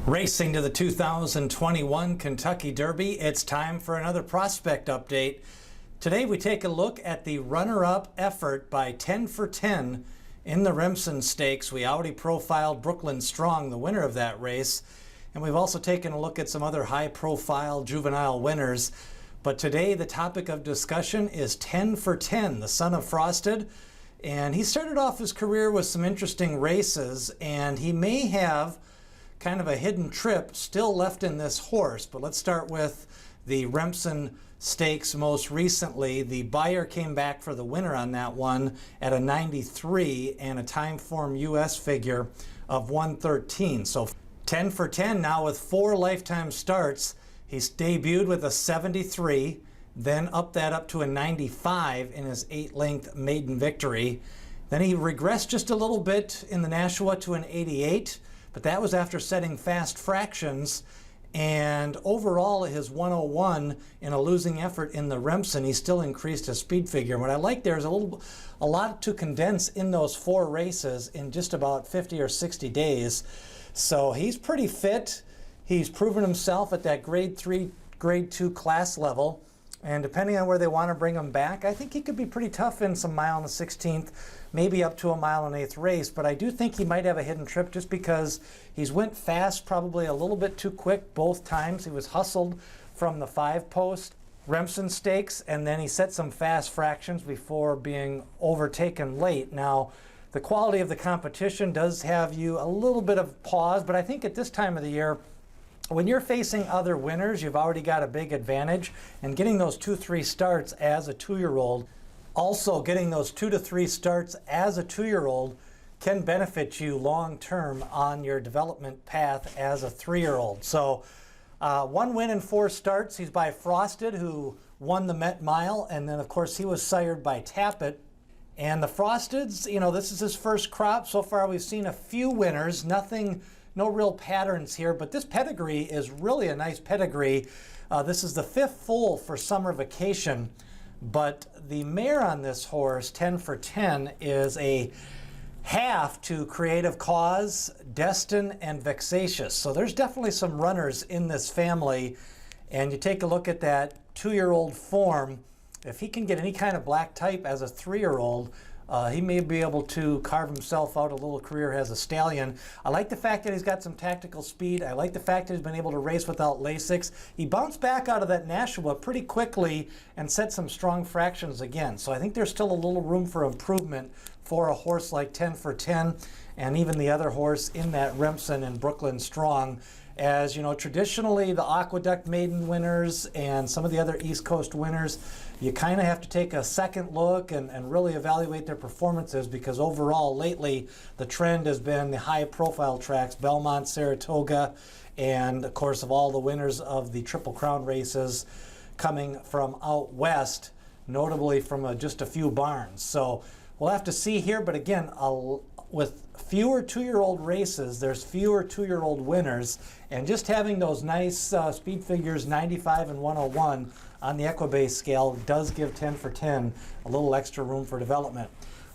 Racing to the 2021 Kentucky Derby, it's time for another prospect update. Today we take a look at the runner-up effort by 10 for 10 in the Remsen Stakes. We already profiled Brooklyn Strong, the winner of that race, and we've also taken a look at some other high-profile juvenile winners. But today the topic of discussion is 10 for 10, the son of Frosted. And he started off his career with some interesting races, and he may have kind of a hidden trip still left in this horse. But let's start with the Remsen Stakes most recently. The buyer came back for the winner on that one at a 93 and a Timeform US figure of 113. So 10 for 10 now with 4 lifetime starts. He's debuted with a 73, then up to a 95 in his 8-length maiden victory. Then he regressed just a little bit in the Nashua to an 88. But that was after setting fast fractions, and overall his 101 in a losing effort in the Remsen, he still increased his speed figure. What I like there is a lot to condense in those 4 races in just about 50 or 60 days. So he's pretty fit. He's proven himself at that grade 3, grade 2 class level. And depending on where they want to bring him back, I think he could be pretty tough in some mile and the 16th, maybe up to a mile and 8th race. But I do think he might have a hidden trip just because he's went fast, probably a little bit too quick both times. He was hustled from the 5-post Remsen Stakes, and then he set some fast fractions before being overtaken late. Now, the quality of the competition does have you a little bit of pause, but I think at this time of the year, when you're facing other winners, you've already got a big advantage, and getting those 2-3 starts as a 2-year-old, also getting those 2 to 3 starts as a 2-year-old can benefit you long-term on your development path as a 3-year-old. So 1 win in 4 starts. He's by Frosted, who won the Met Mile, and then of course he was sired by Tappet. And the Frosteds, you know, this is his first crop. So far we've seen a few winners, no real patterns here, but this pedigree is really a nice pedigree. This is the 5th foal for summer vacation, but the mare on this horse, 10 for 10, is a half to Creative Cause, Destin, and Vexatious. So there's definitely some runners in this family, and you take a look at that 2-year-old form. If he can get any kind of black type as a 3-year-old, he may be able to carve himself out a little career as a stallion. I like the fact that he's got some tactical speed. I like the fact that he's been able to race without Lasix. He bounced back out of that Nashua pretty quickly and set some strong fractions again. So I think there's still a little room for improvement for a horse like 10 for 10 and even the other horse in that Remsen and Brooklyn Strong. As you know, traditionally the Aqueduct maiden winners and some of the other East Coast winners, you kind of have to take a second look and really evaluate their performances, because overall lately the trend has been the high profile tracks, Belmont, Saratoga, and of course of all the winners of the Triple Crown races coming from out west, notably from just a few barns. So we'll have to see here, but again, with fewer 2-year-old races, there's fewer 2-year-old winners, and just having those nice speed figures, 95 and 101 on the Equibase scale, does give 10 for 10 a little extra room for development.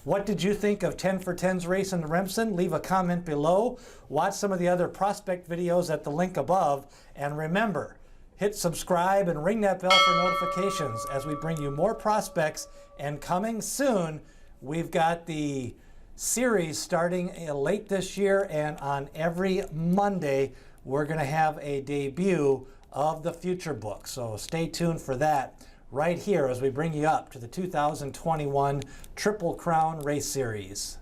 What did you think of 10 for 10's race in the Remsen? Leave a comment below. Watch some of the other prospect videos at the link above, and remember, hit subscribe and ring that bell for notifications as we bring you more prospects. And coming soon, we've got the series starting late this year, and on every Monday we're going to have a debut of the future book. So stay tuned for that right here as we bring you up to the 2021 Triple Crown Race Series.